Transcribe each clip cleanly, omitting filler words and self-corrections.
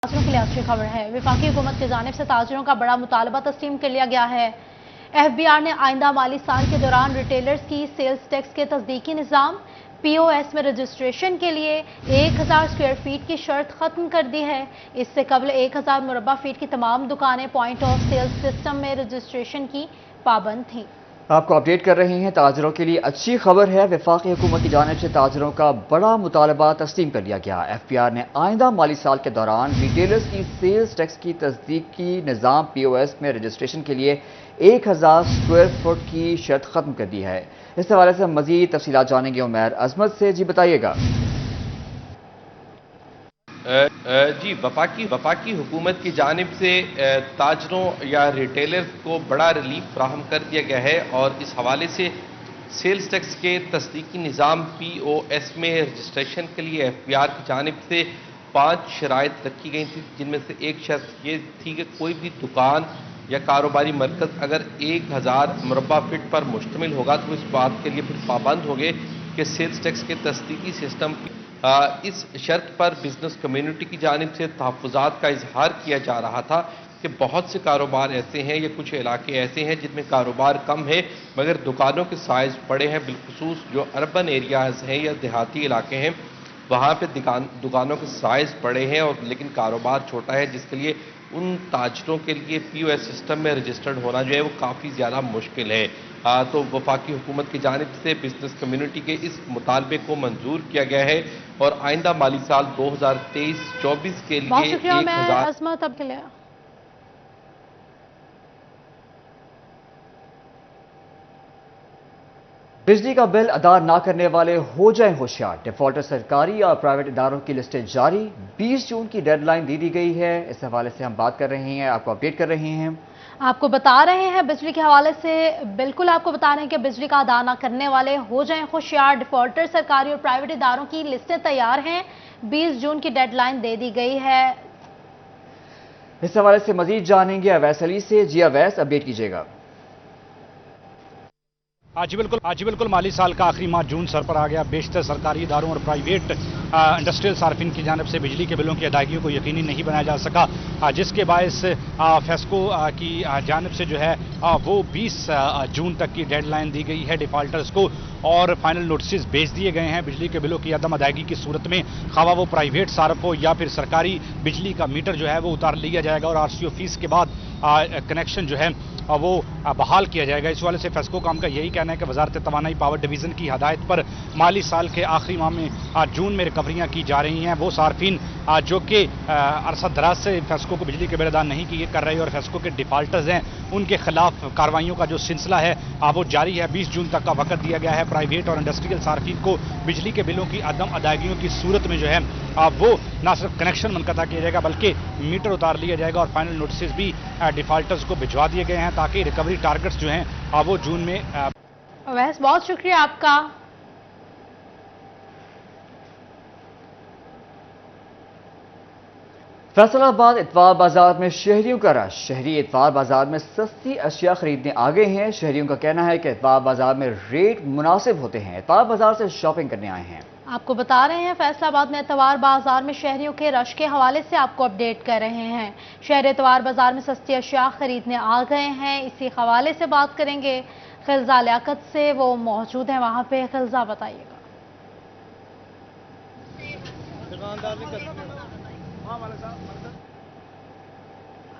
ताजरों के लिए अच्छी खबर है। वफाकी हुकूमत की जानिब से ताजरों का बड़ा मुतालबा तस्लीम कर लिया गया है। एफबीआर ने आइंदा माली साल के दौरान रिटेलर्स की सेल्स टैक्स के तस्दीकी निज़ाम पीओएस में रजिस्ट्रेशन के लिए 1000 स्क्वायर फीट की शर्त खत्म कर दी है। इससे कबल 1000 मुरबा फीट की तमाम दुकानें पॉइंट ऑफ सेल्स सिस्टम में रजिस्ट्रेशन की पाबंद थीं। आपको अपडेट कर रहे हैं। ताजरों के लिए अच्छी खबर है। वफाकी हुकूमत की जानिब से ताजरों का बड़ा मुतालबा तस्लीम कर लिया गया। एफबीआर ने आइंदा माली साल के दौरान रिटेलर्स की सेल्स टैक्स की तस्दीक की निज़ाम पीओएस में रजिस्ट्रेशन के लिए 1000 स्क्वायर फुट की शर्त खत्म कर दी है। इस हवाले से हम मजीद तफसीलात जानेंगे उमैर अजमत से। जी बताइएगा। जी, वफाकी हुकूमत की जानिब से ताजरों या रिटेलर्स को बड़ा रिलीफ फ्राहम कर दिया गया है और इस हवाले से सेल्स टैक्स के तस्दीकी निज़ाम पीओएस में रजिस्ट्रेशन के लिए एफबीआर की जानिब से 5 शराइत रखी गई थी, जिनमें से एक शर्त ये थी कि कोई भी दुकान या कारोबारी मरकज़ अगर 1000 मुरबा फीट पर मुश्तमिल होगा तो इस बात के लिए फिर पाबंद होंगे कि सेल्स टैक्स के तस्दीकी सिस्टम इस शर्त पर बिजनेस कम्युनिटी की जानिब से तहफ़्फ़ुज़ात का इजहार किया जा रहा था कि बहुत से कारोबार ऐसे हैं या कुछ इलाके ऐसे हैं जिनमें कारोबार कम है मगर दुकानों के साइज़ बड़े हैं, बिलखुसूस जो अर्बन एरियाज़ हैं या देहाती इलाके हैं वहाँ पे दुकानों के साइज़ बड़े हैं और लेकिन कारोबार छोटा है, जिसके लिए उन ताजरों के लिए पीओएस सिस्टम में रजिस्टर्ड होना जो है वो काफ़ी ज़्यादा मुश्किल है। तो वफाकी हुकूमत की जानिब से बिजनेस कम्युनिटी के इस मुतालबे को मंजूर किया गया है और आइंदा माली साल 2023-24 के लिए 1000 बिजली का बिल अदा ना करने वाले हो जाएं होशियार। डिफॉल्टर सरकारी और प्राइवेट इदारों की लिस्टें जारी। 20 जून की डेडलाइन दे दी गई है। इस हवाले से हम बात कर रहे हैं, आपको अपडेट कर रहे हैं। आपको बता रहे हैं बिजली के हवाले से, बिल्कुल आपको बता रहे हैं कि बिजली का अदा ना करने वाले हो जाएं होशियार। डिफॉल्टर सरकारी और प्राइवेट इदारों की लिस्टें तैयार हैं। 20 जून की डेडलाइन दे दी गई है। इस हवाले से मजीद जानेंगे अवैस अली से। जी अवैस, अपडेट कीजिएगा। जी बिल्कुल माली साल का आखिरी माह जून सर पर आ गया। बेशतर सरकारी इदारों और प्राइवेट इंडस्ट्रियल सार्फिन की जानिब से बिजली के बिलों की अदायगियों को यकीनी नहीं बनाया जा सका, जिसके बायस फेस्को की जानिब से जो है वो 20 जून तक की डेडलाइन दी गई है डिफॉल्टर्स को और फाइनल नोटिस भेज दिए गए हैं। बिजली के बिलों की अदम अदायगी की सूरत में खवा वो प्राइवेट सार्फ हो या फिर सरकारी बिजली का मीटर जो है वो उतार लिया जाएगा और आरसीओ फीस के बाद कनेक्शन जो है वो बहाल किया जाएगा। इस वाले से फेस्को काम का यही कहना है कि वजारत तवानाई पावर डिवीज़न की हदायत पर माली साल के आखिरी माह में जून में रिकवरियाँ की जा रही हैं। वो सार्फिन जो कि अरसा दराज से फेस्को को बिजली के बिल अदा नहीं कर रहे और फेस्को के डिफॉल्टर्स हैं उनके खिलाफ कार्रवाइयों का जो सिलसिला है वो जारी है। 20 जून तक का वक्त दिया गया है। प्राइवेट और इंडस्ट्रियल सार्फिन को बिजली के बिलों की अदम अदायगियों की सूरत में जो है वो न सिर्फ कनेक्शन मुनक़ता किया जाएगा बल्कि मीटर उतार लिया जाएगा और फाइनल नोटिस भी डिफॉल्टर्स को भिजवा दिए गए हैं ताकि रिकवरी टारगेट्स जो हैं वो जून में। वैसे बहुत शुक्रिया आपका। फैसलाबाद इतवार बाजार में शहरियों का रश। शहरी इतवार बाजार में सस्ती अशिया खरीदने आ गए हैं। शहरियों का कहना है कि इतवार बाजार में रेट मुनासिब होते हैं। इतवार बाजार से शॉपिंग करने आए हैं। आपको बता रहे हैं फैसलाबाद में इतवार बाजार में शहरियों के रश के हवाले से आपको अपडेट कर रहे हैं। शहर इतवार बाजार में सस्ती अशिया खरीदने आ गए हैं। इसी हवाले से बात करेंगे खिलजा लियाकत से, वो मौजूद हैं वहां पे। खिलजा बताइएगा।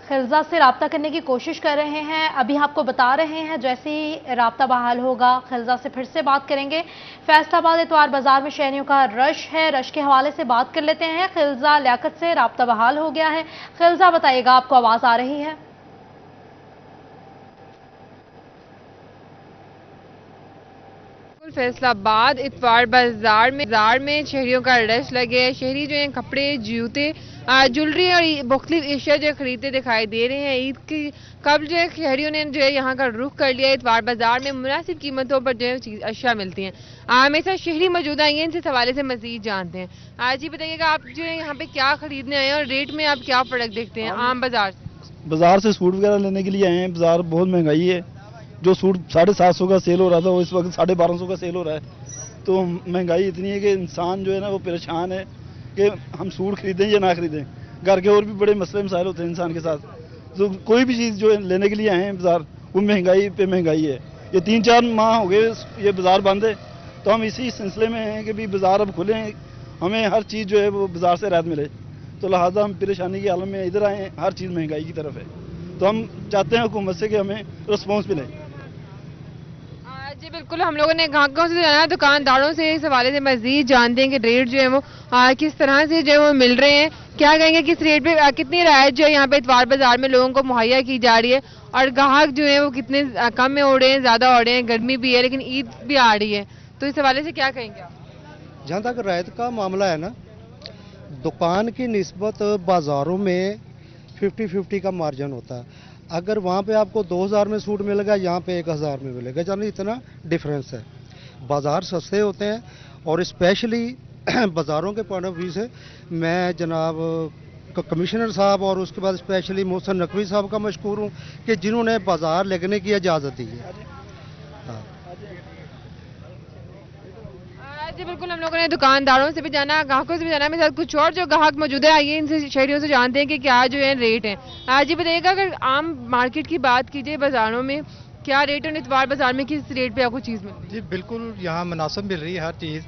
खिलजा से राब्ता करने की कोशिश कर रहे हैं, अभी आपको बता रहे हैं जैसे ही राब्ता बहाल होगा खिलजा से फिर से बात करेंगे। फैसलाबाद इतवार बाजार में शहरियों का रश है, रश के हवाले से बात कर लेते हैं। खिलजा लियाकत से राब्ता बहाल हो गया है। खिलजा बताइएगा, आपको आवाज आ रही है? फैसलाबाद इतवार बाजार में शहरियों का रश लगे है। शहरी जो है कपड़े, जूते, ज्वेलरी और मुख्तलिफ एशिया जो खरीदते दिखाई दे रहे हैं। ईद की कब जो है शहरियों ने जो है यहाँ का रुख कर लिया। इतवार बाजार में मुनासिब कीमतों पर जो है अशिया मिलती हैं। हमेशा शहरी मौजूद आएंगे, इनसे हवाले से मजीद जानते हैं। आज ही बताइएगा, आप जो है यहाँ पे क्या खरीदने आए हैं और रेट में आप क्या फर्क देखते हैं आम बाजार से? सूट वगैरह लेने के लिए आए हैं। बाजार बहुत महंगाई है। जो सूट 750 का सेल हो रहा था वो इस वक्त 1250 का सेल हो रहा है। तो महंगाई इतनी है कि इंसान जो है ना वो परेशान है कि हम सूट खरीदें या ना खरीदें। घर के और भी बड़े मसले मसाइल होते हैं इंसान के साथ। तो कोई भी चीज़ जो लेने के लिए आए हैं बाज़ार, वो महंगाई पे महंगाई है। ये 3-4 माह हो गए ये बाज़ार बंद है, तो हम इसी सिलसिले में हैं कि भी बाज़ार अब खुले हैं, हमें हर चीज़ जो है वो बाज़ार से राहत मिले। तो लिहाजा हम परेशानी के आलम में इधर आए हैं, हर चीज़ महंगाई की तरफ है। तो हम चाहते हैं हुकूमत से कि हमें रिस्पॉन्स मिले। जी बिल्कुल, हम लोगों ने ग्राहकों से जाना, दुकानदारों से इस हवाले से मजीद जानते हैं कि रेट जो है वो किस तरह से जो है वो मिल रहे हैं। क्या कहेंगे किस रेट पे कितनी रियायत जो है यहाँ पे इतवार बाजार में लोगों को मुहैया की जा रही है, और ग्राहक जो है वो कितने कम में हो रहे हैं, ज़्यादा हो रहे हैं, गर्मी भी है लेकिन ईद भी आ रही है, तो इस हवाले से क्या कहेंगे आप? जहाँ तक रियायत का मामला है ना, दुकान की निस्बत बाज़ारों में 50-50 का मार्जिन होता है। अगर वहाँ पे आपको 2000 में सूट मिलेगा, यहाँ पे 1000 में मिलेगा, यानी इतना डिफरेंस है। बाज़ार सस्ते होते हैं, और स्पेशली बाज़ारों के पॉइंट ऑफ व्यू से मैं जनाब कमिश्नर साहब और उसके बाद स्पेशली मोहसिन नकवी साहब का मशकूर हूँ कि जिन्होंने बाज़ार लगने की इजाज़त दी है। हाँ जी बिल्कुल, हम लोगों ने दुकानदारों से भी जाना, ग्राहकों से भी जाना, मेरे साथ कुछ और जो ग्राहक मौजूद है, आइए इनसे शहरियों से जानते हैं कि क्या जो है रेट है। आज ये बताइएगा, अगर आम मार्केट की बात कीजिए बाज़ारों में क्या रेट है, इतवार बाज़ार में किस रेट पे आपको चीज़ मिलती है? जी बिल्कुल, यहाँ मुनासिब मिल रही है हर चीज़।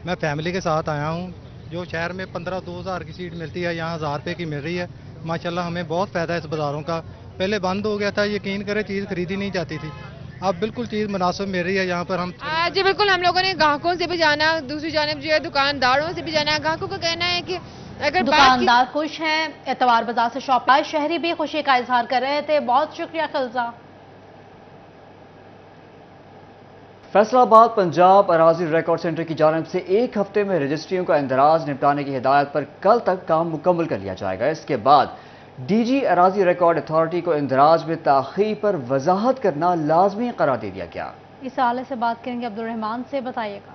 मैं फैमिली के साथ आया हूँ। जो शहर में 15-2000 की सीट मिलती है, यहाँ 1000 रुपये की मिल रही है। माशाल्लाह हमें बहुत फ़ायदा है इस बाज़ारों का। पहले बंद हो गया था, यकीन करें चीज़ खरीदी नहीं जाती थी, अब बिल्कुल चीज़ मुनासिब मिल रही है यहाँ पर। हम जी बिल्कुल, हम लोगों ने ग्राहकों से भी जाना, दूसरी जानिब जो है दुकानदारों से भी जाना। ग्राहकों का कहना है कि अगर दुकानदार खुश हैं, एतवार बाजार से शॉप आए, शहरी भी खुशी का इजहार कर रहे थे। बहुत शुक्रिया खिलजा। फैसलाबाद पंजाब अराजी रिकॉर्ड सेंटर की जानिब से 1 हफ्ते में रजिस्ट्रियों का इंदराज निपटाने की हिदायत पर कल तक काम मुकम्मल कर लिया जाएगा। इसके बाद डीजी अराजी रिकॉर्ड अथॉरिटी को इंदराज में ताख़ीर पर वजाहत करना लाजमी करार दे दिया गया। इस हवाले से बात करेंगे अब्दुल रहमान से, बताइएगा।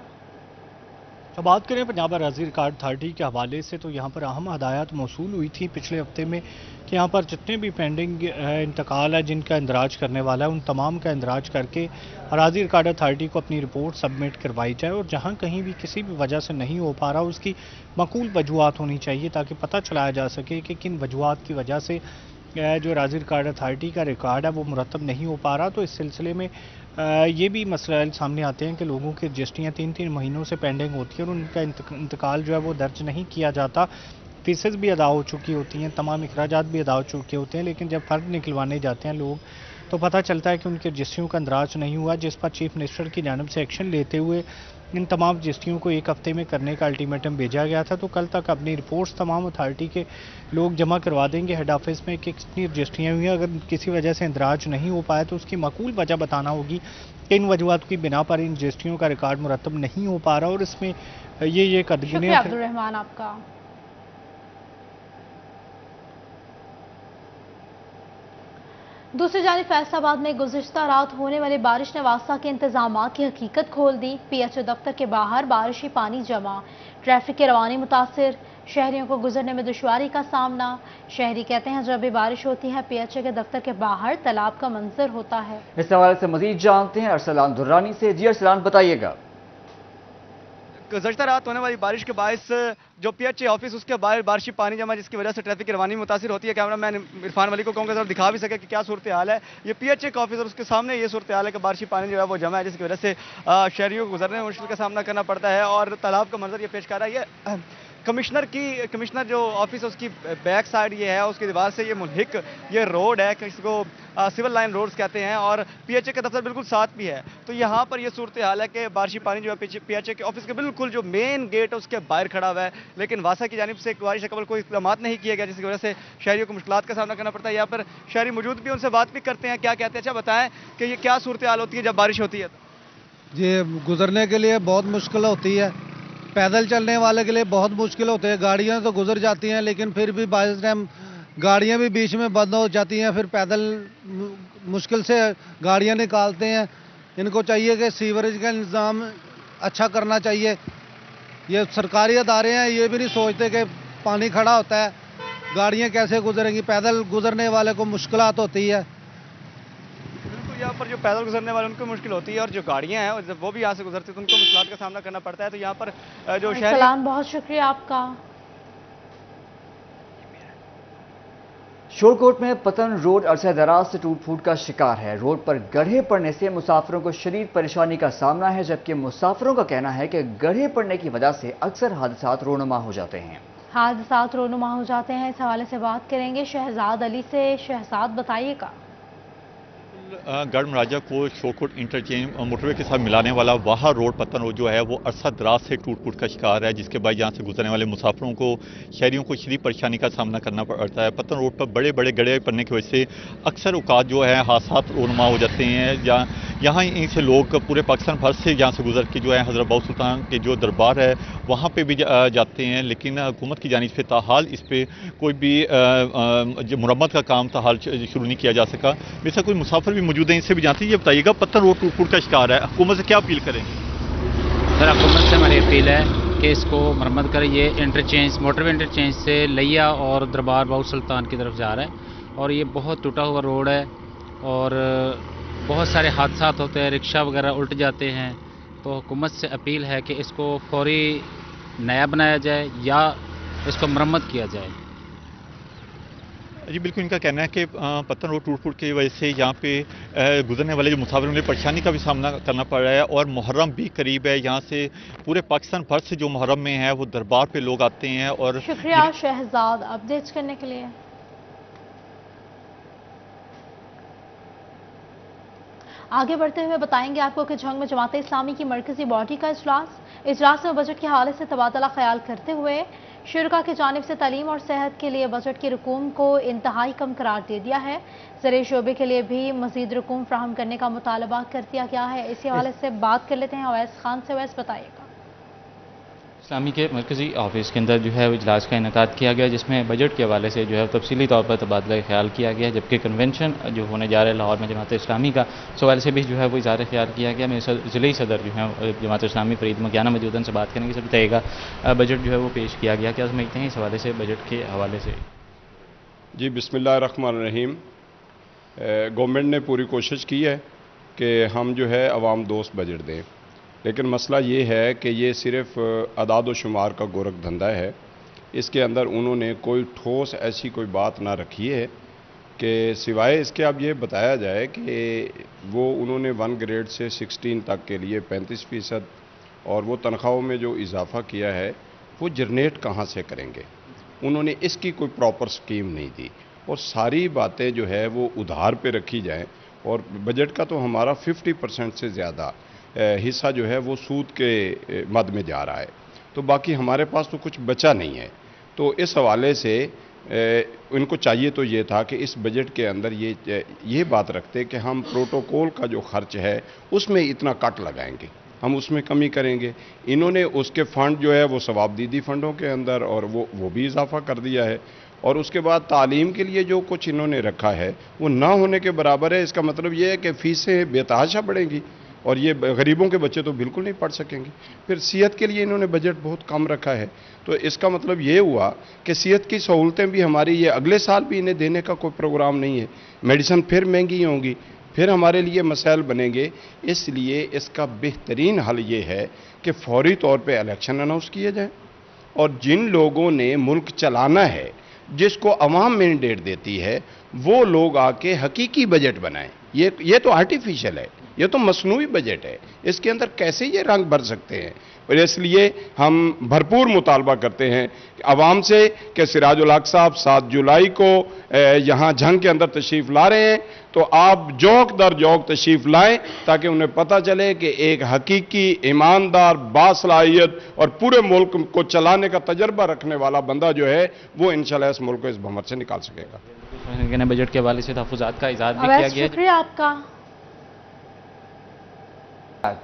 तो बात करें पंजाब अराजी रिकॉर्ड अथॉरिटी के हवाले से, तो यहाँ पर अहम हदायत मौसूल हुई थी पिछले हफ्ते में कि यहाँ पर जितने भी पेंडिंग इंतकाल है जिनका इंदराज करने वाला है, उन तमाम का इंदराज करके अराजी रिकॉर्ड अथॉरिटी को अपनी रिपोर्ट सबमिट करवाई जाए, और जहाँ कहीं भी किसी भी वजह से नहीं हो पा रहा उसकी मकूल वजूहात होनी चाहिए, ताकि पता चलाया जा सके कि किन वजूहात की वजह से जो अराजी रिकॉर्ड अथॉरिटी का रिकॉर्ड है वो मुरतब नहीं हो पा रहा। तो इस सिलसिले में ये भी मसला सामने आते हैं कि लोगों की रजिस्ट्रियाँ 3-3 महीनों से पेंडिंग होती है और उनका इंतकाल जो है वो दर्ज नहीं किया जाता। फीसेस भी अदा हो चुकी होती हैं, तमाम अखराजात भी अदा हो चुके होते हैं, लेकिन जब फ़र्द निकलवाने जाते हैं लोग तो पता चलता है कि उनकी रजिस्ट्रियों का इंदराज नहीं हुआ, जिस पर चीफ मिनिस्टर की जानिब से एक्शन लेते हुए इन तमाम रजिस्ट्रियों को 1 हफ्ते में करने का अल्टीमेटम भेजा गया था। तो कल तक अपनी रिपोर्ट्स तमाम अथॉरिटी के लोग जमा करवा देंगे हेड ऑफिस में कि कितनी रजिस्ट्रियाँ हुई हैं। अगर किसी वजह से इंदराज नहीं हो पाया तो उसकी मकूल वजह बताना होगी कि इन वजूहात की बिना पर इन रजिस्ट्रियों का रिकॉर्ड मुरतब नहीं हो पा रहा, और इसमें ये कदगिने। अब्दुल रहमान आपका। दूसरी जानिब फैसलाबाद में गुज़िश्ता रात होने वाली बारिश ने वास्ता के इंतजाम की हकीकत खोल दी। PHO दफ्तर के बाहर बारिशी पानी जमा, ट्रैफिक की रवानी मुतासिर, शहरियों को गुजरने में दुश्वारी का सामना। शहरी कहते हैं जब भी बारिश होती है PHO के दफ्तर के बाहर तालाब का मंजर होता है। इस हवाले से मजीद जानते हैं अरसलान दुर्रानी से। जी अरसलान, बताइएगा। गुज़श्ता रात होने वाली बारिश के बायस जो PHO ऑफिस उसके बाहर बारिशी पानी जमा, जिसकी वजह से ट्रैफिक की रवानी मुतासिर होती है। कैमरा मैन इरफान वली को कहूँगा जरा दिखा भी सके कि क्या सूरत हाल है। ये PHO का ऑफिस और उसके सामने ये सूरत हाल है कि बारिशी पानी जो है वो जमा है, जिसकी वजह से शहरियों को गुजरने में मुश्किल का सामना करना पड़ता है और तालाब का मंजर ये पेश कर रहा है। ये कमिश्नर जो ऑफिस है उसकी बैक साइड ये है, उसकी दीवार से ये मुल्हिक ये रोड है, इसको सिविल लाइन रोड्स कहते हैं, और PHO का दफ्तर बिल्कुल साथ भी है। तो यहाँ पर ये सूरत हाल है कि बारिशी पानी जो है PHO के ऑफिस के बिल्कुल जो मेन गेट है उसके बाहर खड़ा हुआ है, लेकिन वासा की जानिब से बारिश कबल कोई इक़दाम नहीं किया गया, जिसकी वजह से शहरियों को मुश्किलात का सामना करना पड़ता है। यहाँ पर शहरी मौजूद भी, उनसे बात भी करते हैं, क्या कहते हैं। अच्छा बताएं कि ये क्या सूरत हाल होती है जब बारिश होती है? ये गुजरने के लिए बहुत मुश्किल होती है, पैदल चलने वाले के लिए बहुत मुश्किल होते हैं। गाड़ियाँ तो गुजर जाती हैं, लेकिन फिर भी बारिश टाइम गाड़ियाँ भी बीच में बंद हो जाती हैं, फिर पैदल मुश्किल से गाड़ियाँ निकालते हैं। इनको चाहिए कि सीवरेज का इंतज़ाम अच्छा करना चाहिए। ये सरकारी अदारे हैं, ये भी नहीं सोचते कि पानी खड़ा होता है, गाड़ियाँ कैसे गुजरेंगी, पैदल गुजरने वाले को मुश्किलात होती है। यहाँ पर जो पैदल गुजरने वाले उनको मुश्किल होती है, और जो गाड़ियाँ हैं जब वो भी यहाँ से गुजरती है तो उनको मुश्किलात का सामना करना पड़ता है। तो यहाँ पर जो शहर। बहुत शुक्रिया आपका। شورکوٹ میں پتن روڈ عرصہ دراز سے ٹوٹ پھوٹ کا شکار ہے۔ روڈ پر گڑھے پڑنے سے مسافروں کو شدید پریشانی کا سامنا ہے، جبکہ مسافروں کا کہنا ہے کہ گڑھے پڑنے کی وجہ سے اکثر حادثات رونما ہو جاتے ہیں۔ حادثات رونما ہو جاتے ہیں، اس حوالے سے بات کریں گے شہزاد علی سے۔ شہزاد بتائیے گا۔ گڑھ مراجہ کو شورکوٹ انٹرچینج موٹر وے کے ساتھ ملانے والا واہا روڈ پتن روڈ جو ہے وہ عرصہ دراز سے ٹوٹ پھوٹ کا شکار ہے، جس کے بعد یہاں سے گزرنے والے مسافروں کو شہریوں کو شدید پریشانی کا سامنا کرنا پڑتا ہے۔ پتن روڈ پر بڑے بڑے گڑھے پڑنے کی وجہ سے اکثر اوقات جو ہے حادثات رونما ہو جاتے ہیں۔ یہاں سے لوگ پورے پاکستان بھر سے یہاں سے گزر کے جو ہے حضرت بہو سلطان کے جو دربار ہے وہاں پہ بھی جاتے ہیں، لیکن حکومت کی جانب سے تاحال اس پہ کوئی بھی مرمت کا کام تاحال شروع نہیں کیا جا سکا۔ ویسا کوئی مسافر بھی موجود ہیں، ان سے بھی جانتے ہیں۔ یہ بتائیے گا پتن روڈ ٹوٹ پھوٹ کا شکار ہے، حکومت سے کیا اپیل کریں گے؟ سر حکومت سے ہماری اپیل ہے کہ اس کو مرمت کرے۔ یہ انٹرچینج موٹر وے انٹرچینج سے لیا اور دربار بہو سلطان کی طرف جا رہا ہے، اور یہ بہت ٹوٹا ہوا روڈ ہے اور بہت سارے حادثات ہوتے ہیں، رکشہ وغیرہ الٹ جاتے ہیں۔ تو حکومت سے اپیل ہے کہ اس کو فوری نیا بنایا جائے یا اس کو مرمت کیا جائے۔ جی بالکل، ان کا کہنا ہے کہ پتن روڈ ٹوٹ پھوٹ کی وجہ سے یہاں پہ گزرنے والے جو مسافر انہیں پریشانی کا بھی سامنا کرنا پڑ رہا ہے، اور محرم بھی قریب ہے۔ یہاں سے پورے پاکستان بھر سے جو محرم میں ہے وہ دربار پہ لوگ آتے ہیں۔ اور شکریہ شہزاد اپڈیٹ کرنے کے لیے۔ آگے بڑھتے ہوئے بتائیں گے آپ کو کہ جھنگ میں جماعت اسلامی کی مرکزی باڈی کا اجلاس میں بجٹ کے حوالے سے تبادلہ خیال کرتے ہوئے شرکا کی جانب سے تعلیم اور صحت کے لیے بجٹ کی رقوم کو انتہائی کم قرار دے دیا ہے۔ زرعی شعبے کے لیے بھی مزید رقوم فراہم کرنے کا مطالبہ کر دیا گیا ہے۔ اسی حوالے سے بات کر لیتے ہیں اویس خان سے۔ اویس بتائیے گا۔ اسلامی کے مرکزی آفس کے اندر جو ہے اجلاس کا انعقاد کیا گیا، جس میں بجٹ کے حوالے سے جو ہے تفصیلی طور پر تبادلہ خیال کیا گیا، جبکہ کنونشن جو ہونے جا رہا ہے لاہور میں جماعت اسلامی کا، اس حوالے سے بھی جو ہے وہ اظہار خیال کیا گیا۔ میرے ضلعی صدر جو ہے جماعت اسلامی فرید مکیانہ موجودن سے بات کریں گے۔ سب بتائیے گا بجٹ جو ہے وہ پیش کیا گیا، کیا سمجھتے ہیں اس حوالے سے بجٹ کے حوالے سے؟ جی بسم اللہ الرحمن الرحیم۔ گورنمنٹ نے پوری کوشش کی ہے کہ ہم جو ہے عوام دوست بجٹ دیں، لیکن مسئلہ یہ ہے کہ یہ صرف اعداد و شمار کا گورکھ دھندا ہے۔ اس کے اندر انہوں نے کوئی ٹھوس ایسی کوئی بات نہ رکھی ہے کہ سوائے اس کے اب یہ بتایا جائے کہ وہ انہوں نے 1 گریڈ سے 16 تک کے لیے 35% اور وہ تنخواہوں میں جو اضافہ کیا ہے وہ جنریٹ کہاں سے کریں گے۔ انہوں نے اس کی کوئی پراپر سکیم نہیں دی، اور ساری باتیں جو ہے وہ ادھار پہ رکھی جائیں، اور بجٹ کا تو ہمارا 50% سے زیادہ حصہ جو ہے وہ سود کے مد میں جا رہا ہے، تو باقی ہمارے پاس تو کچھ بچا نہیں ہے۔ تو اس حوالے سے ان کو چاہیے تو یہ تھا کہ اس بجٹ کے اندر یہ بات رکھتے کہ ہم پروٹوکول کا جو خرچ ہے اس میں اتنا کٹ لگائیں گے، ہم اس میں کمی کریں گے۔ انہوں نے اس کے فنڈ جو ہے وہ ثوابدیدی فنڈوں کے اندر اور وہ بھی اضافہ کر دیا ہے، اور اس کے بعد تعلیم کے لیے جو کچھ انہوں نے رکھا ہے وہ نہ ہونے کے برابر ہے۔ اس کا مطلب یہ ہے کہ فیسیں بے تحاشا بڑھیں گی، اور یہ غریبوں کے بچے تو بالکل نہیں پڑھ سکیں گے۔ پھر صحت کے لیے انہوں نے بجٹ بہت کم رکھا ہے، تو اس کا مطلب یہ ہوا کہ صحت کی سہولتیں بھی ہماری یہ اگلے سال بھی انہیں دینے کا کوئی پروگرام نہیں ہے۔ میڈیسن پھر مہنگی ہوں گی، پھر ہمارے لیے مسائل بنیں گے۔ اس لیے اس کا بہترین حل یہ ہے کہ فوری طور پہ الیکشن اناؤنس کیے جائیں، اور جن لوگوں نے ملک چلانا ہے، جس کو عوام مینڈیٹ دیتی ہے، وہ لوگ آ کے حقیقی بجٹ بنائیں۔ یہ تو آرٹیفیشل ہے، یہ تو مصنوعی بجٹ ہے، اس کے اندر کیسے یہ رنگ بھر سکتے ہیں؟ اور اس لیے ہم بھرپور مطالبہ کرتے ہیں عوام سے کہ سراج الحق صاحب 7 جولائی کو یہاں جھنگ کے اندر تشریف لا رہے ہیں، تو آپ جوک در جوک تشریف لائیں تاکہ انہیں پتہ چلے کہ ایک حقیقی ایماندار باصلاحیت اور پورے ملک کو چلانے کا تجربہ رکھنے والا بندہ جو ہے وہ انشاءاللہ اس ملک کو اس بھمر سے نکال سکے گا۔ بجٹ کے حوالے سے تحفظات کا اظہار بھی کیا گیا۔ شکریہ آپ کا۔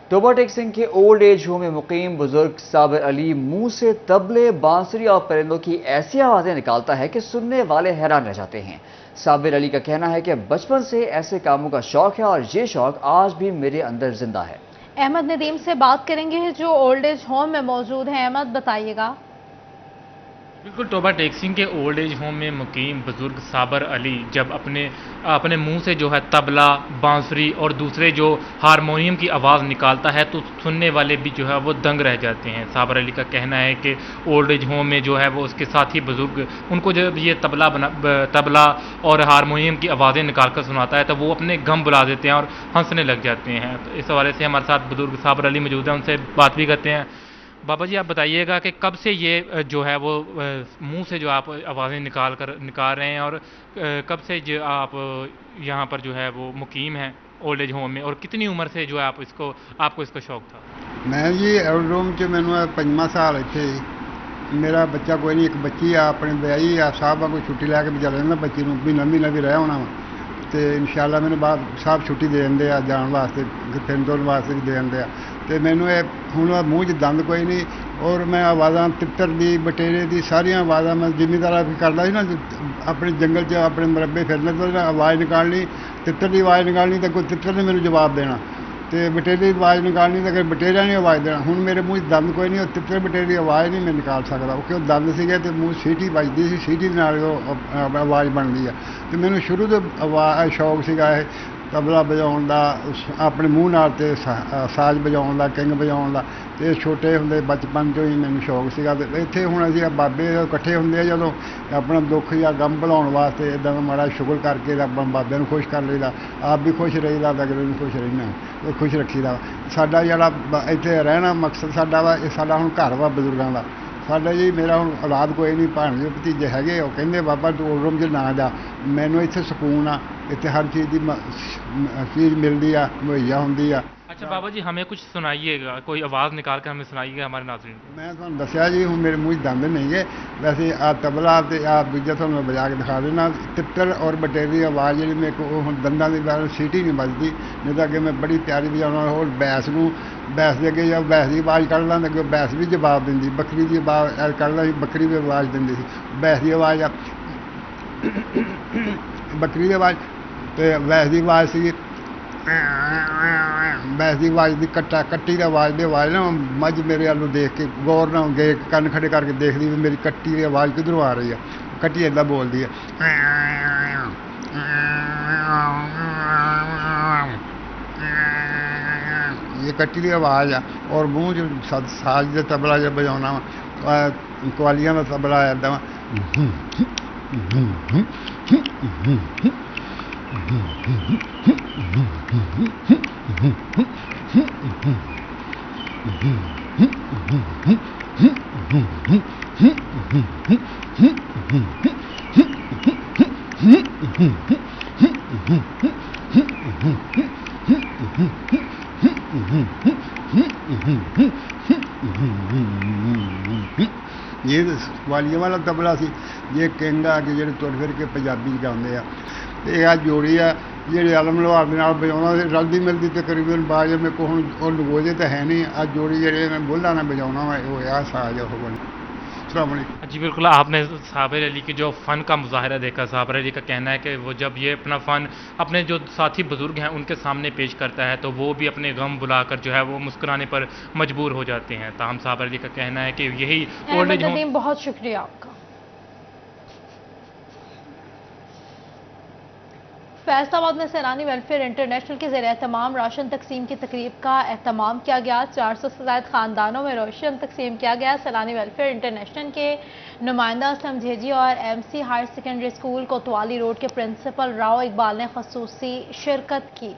ٹوبہ ٹیک سنگھ کے اولڈ ایج ہوم میں مقیم بزرگ صابر علی منہ سے طبلے، بانسری اور پرندوں کی ایسی آوازیں نکالتا ہے کہ سننے والے حیران رہ جاتے ہیں۔ صابر علی کا کہنا ہے کہ بچپن سے ایسے کاموں کا شوق ہے، اور یہ شوق آج بھی میرے اندر زندہ ہے۔ احمد ندیم سے بات کریں گے جو اولڈ ایج ہوم میں موجود ہیں۔ احمد بتائیے گا۔ बिल्कुल, टोबा टेक सिंह के ओल्ड एज होम में मुकीम बुजुर्ग साबर अली जब अपने मुंह से जो है तबला, बांसुरी और दूसरे जो हारमोनियम की आवाज़ निकालता है तो सुनने वाले भी जो है वो दंग रह जाते हैं। साबर अली का कहना है कि ओल्ड एज होम में जो है वो उसके साथी बुजुर्ग उनको जब ये तबला और हारमोनियम की आवाज़ें निकाल कर सुनाता है तो वो अपने गम बुला देते हैं और हंसने लग जाते हैं। तो इस हवाले से हमारे साथ बुजुर्ग साबर अली मौजूद हैं, उनसे बात भी करते हैं। बाबा जी, आप बताइएगा कि कब से ये जो है वो मुंह से जो आप आवाज़ें निकाल रहे हैं और कब से जो आप यहाँ पर जो है वो मुकीम हैं ओल्ड एज होम में, और कितनी उम्र से जो है आपको इसका शौक था? मैं जी ओल्ड होम च मैनू 5वां साल इत्थे। मेरा बच्चा कोई नहीं, एक बच्ची आ अपने ब्याही आ, साहब कोई छुट्टी लैके भी चले जाना बच्ची नूं, महीना भी रह होना वा तो इंशाअल्लाह मैंने बाप साहब छुट्टी दे देंगे आ जाने वास्ते, फिर तुरन वास्ते भी दे देंगे आ। तो मैनू हुण मूँह च दंद कोई नहीं, और मैं आवाज़ां तितर दी बटेरे दी सारियां आवाज़ां मैं जिमीदार करदा सी ना, अपने जंगल च अपने मरबे फिरने तो आवाज़ निकालनी, तितर की आवाज़ निकालनी तो कोई तितर ने मैनू जवाब देना, तो बटेरे की आवाज़ निकालनी तो बटेरिया ने आवाज़ देना। हुण मेरे मूँह च दंद कोई नहीं, और तितर बटेरे की आवाज़ नहीं मैं निकाल सकता क्योंकि दंद सीगे तो मूँह सीटी बजदी सी, सीटी नाल आवाज़ बनदी है। तो मैनू शुरू तो शौक सीगा तबला बजाउण दा, अपने मूँह नाल ते साज बजाउण दा, किंग बजाउण दा। तो छोटे हुंदे बचपन चों ही मैनू शौक सीगा। ते इत्थे हुण असीं बाबे इकट्ठे हुंदे जदों अपना दुख या गम भुलाउण वास्ते इदां दा माड़ा शुगर करके अपने बाबे नूं खुश कर लईदा, आप भी खुश रहीदा ते अगले नूं खुश रहीदा, खुश रखीदा। साडा जिहड़ा इत्थे रहना मकसद साडा वा, साडा हुण घर वा बजुर्गां दा। साडा जी मेरा हुण औलाद कोई नहीं, भाणजे भतीजे हैगे, ओह कहिंदे बाबा तूं ओल्ड होम च ना जा, मैनू इत्थे सकून आ, इत्थे हर चीज़ मिलदी आ, मुहैया हुंदी आ। अच्छा बाबा जी, हमें कुछ सुनाइएगा, कोई आवाज़ निकाल कर हमें सुनाइएगा हमारे नाज़रीन को। मैं तुहानूं दस्सिया जी, हुण मेरे मूँह दंद नहीं है, वैसे आ तबला ते आ दूजा तुहानूं मैं बजा के दिखा देना। तितर और बटेरी की आवाज़ जी मेरे को हुण दंदां दी सीटी नहीं बजदी, नहीं तो अगे मैं बड़ी प्यारी बजाउणा। होर बैस दे अगे जब बैस की आवाज़ कढ़दा तो अगे बैस भी जवाब दिंदी, बकरी की आवाज़ कढ़दा सी बकरी भी आवाज़ दिंदी सी। बैस की आवाज़ आ बकरी की आवाज़, तो बैस की आवाज़ सी बैस की आवाज़ की कट्टी की आवाज़ की आवाज़ ना, मझ मेरे वालों देख के गौर ना गए कन्न खड़े करके देखती भी मेरी कट्टी की आवाज़ किधरों आ रही है। कट्टी ऐदा बोलती है, ये कट्टी की आवाज़ आ। और मूँह च साज का तबला जब बजाना वा, कवालियां का तबला ऐदा वा। ये वालिया वाला तबला सी, ये किंग आ के जेह्ड़े तुर फिर के पंजाबी गाते हैं। ये आ जोड़ी आ जी आलम लोहार के नाल बजाउणा रलदी मिलदी तकरीबन बाज मेरे को हुण ओह लगोजे तो है नहीं, आ जोड़ी जेह्ड़े मैं बुल्ला ने बजाउणा वा ओह आ साज ओह बन। जी बिल्कुल, आपने साबिर अली की जो फ़न का मुजाहरा देखा। साबिर अली का कहना है कि वो जब ये अपना फ़न अपने जो साथी बुजुर्ग हैं उनके सामने पेश करता है तो वो भी अपने गम बुलाकर जो है वो मुस्कुराने पर मजबूर हो जाते हैं। ताहम साबिर अली का कहना है कि यही ओल्ड एज होम। बहुत शुक्रिया आपका। फैसलाबाद में सैलानी वेलफेयर इंटरनेशनल के ज़रिए तमाम राशन तकसीम की तकरीब का एहतमाम किया गया। 400 से ज़ायद ख़ानदानों में राशन तकसीम किया गया। सैलानी वेलफेयर इंटरनेशनल के नुमाइंदा असलम झेजी और MC हायर सेकेंडरी स्कूल कोतवाली रोड के प्रिंसिपल राव इकबाल ने खसूसी शिरकत की।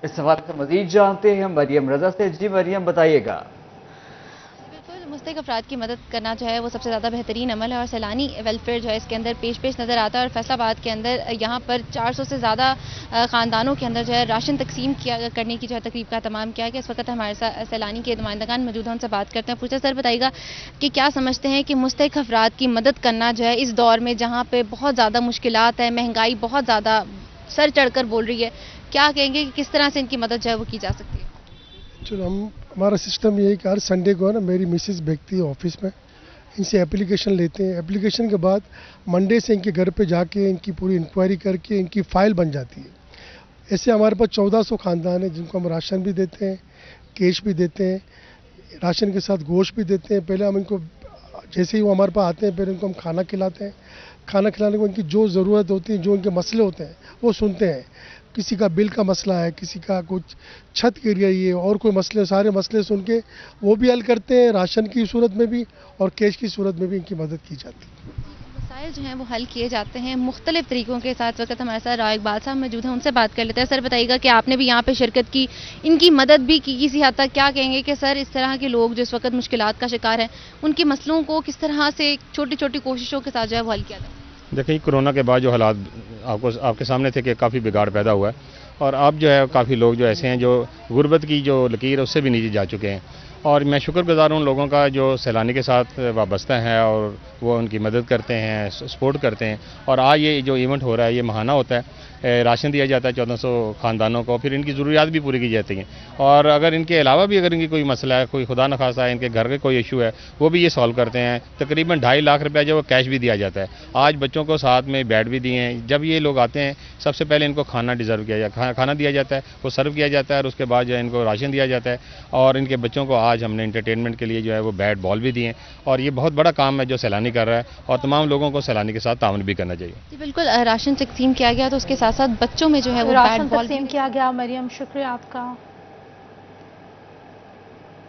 इस सवाल पर मजीद जानते हैं मरियम रजा से। जी मरियम, बताइएगा। मुस्तहिक अफराद की मदद करना जो है वो सबसे ज़्यादा बेहतरीन अमल है और सैलानी वेलफेयर जो है इसके अंदर पेश नज़र आता है। और फैसलाबाद के अंदर यहाँ पर 400 से ज़्यादा ख़ानदानों के अंदर जो है राशन तकसीम करने की जो है तकरीब का तमाम किया गया। इस वक्त हमारे साथ सैलानी के नुमाइंदगान मौजूद हैं, उनसे बात करते हैं। पूछा सर, बताइएगा कि क्या समझते हैं कि मुस्तहिक अफराद की मदद करना जो है इस दौर में जहाँ पर बहुत ज़्यादा मुश्किलात है, महंगाई बहुत ज़्यादा सर चढ़ कर बोल रही है, क्या कहेंगे कि किस तरह से इनकी मदद जो है वो की जा सकती है? चलो, हमारा सिस्टम ये है कि हर संडे को है ना मेरी मिसेस भेजती है ऑफिस में, इनसे एप्लीकेशन लेते हैं। एप्लीकेशन के बाद मंडे से इनके घर पे जाके इनकी पूरी इंक्वायरी करके इनकी फ़ाइल बन जाती है। ऐसे हमारे पास 1400 ख़ानदान हैं जिनको हम राशन भी देते हैं, कैश भी देते हैं, राशन के साथ गोश्त भी देते हैं। पहले हम इनको जैसे ही वो हमारे पास आते हैं फिर इनको हम खाना खिलाते हैं। खाना खिलाने को इनकी जो ज़रूरत होती है, जो इनके मसले होते हैं वो सुनते हैं। किसी का बिल का मसला है, किसी का कुछ छत गिर गई है और कोई मसले, सारे मसले सुन के वो भी हल करते हैं, राशन की सूरत में भी और कैश की सूरत में भी इनकी मदद की जाती है। मसाइल जो हैं वो हल किए जाते हैं मुख्तलिफ तरीक़ों के साथ। वक्त हमारे साथ राव इकबाल साहब मौजूद हैं, उनसे बात कर लेते हैं। सर बताइएगा कि आपने भी यहाँ पे शिरकत की, इनकी मदद भी की किसी हद तक। क्या कहेंगे कि सर इस तरह के लोग जो इस वक्त मुश्किलात का शिकार हैं, उनके मसलों को किस तरह से छोटी छोटी कोशिशों के साथ जो है वो हल किया जाए? देखिए, कोरोना के बाद जो हालात आपके सामने थे कि काफ़ी बिगाड़ पैदा हुआ है और अब जो है काफ़ी लोग जो ऐसे हैं जो गुर्बत की जो लकीर है उससे भी नीचे जा चुके हैं। और मैं शुक्रगुजार हूँ उन लोगों का जो सैलानी के साथ वाबस्ता है और वो उनकी मदद करते हैं, सपोर्ट करते हैं। और आज ये जो इवेंट हो रहा है ये महाना होता है, राशन दिया जाता है 1400 ख़ानदानों को, फिर इनकी ज़रूरियात भी पूरी की जाती हैं। और अगर इनके अलावा भी अगर इनकी कोई मसला है, कोई खुदा न खासा है इनके घर के कोई इशू है, वो भी ये सॉल्व करते हैं। तकरीबन 2.5 लाख रुपया जो कैश भी दिया जाता है। आज बच्चों को साथ में बैट भी दिए हैं। जब ये लोग आते हैं सबसे पहले इनको खाना डिज़र्व किया जाता है, खाना दिया जाता है, वो सर्व किया जाता है और उसके बाद जो है इनको राशन दिया जाता है। और इनके बच्चों को आज हमने इंटरटेनमेंट के लिए जो है वो बैट बॉल भी दिए हैं। और ये बहुत बड़ा काम है जो सैलानी कर रहा है और तमाम लोगों को सैलानी के साथ ताउन भी करना चाहिए। जी बिल्कुल, राशन तकसीम किया गया तो उसके साथ साथ बच्चों में जो है वो राशन तकसीम किया गया। मरियम, शुक्रिया आपका।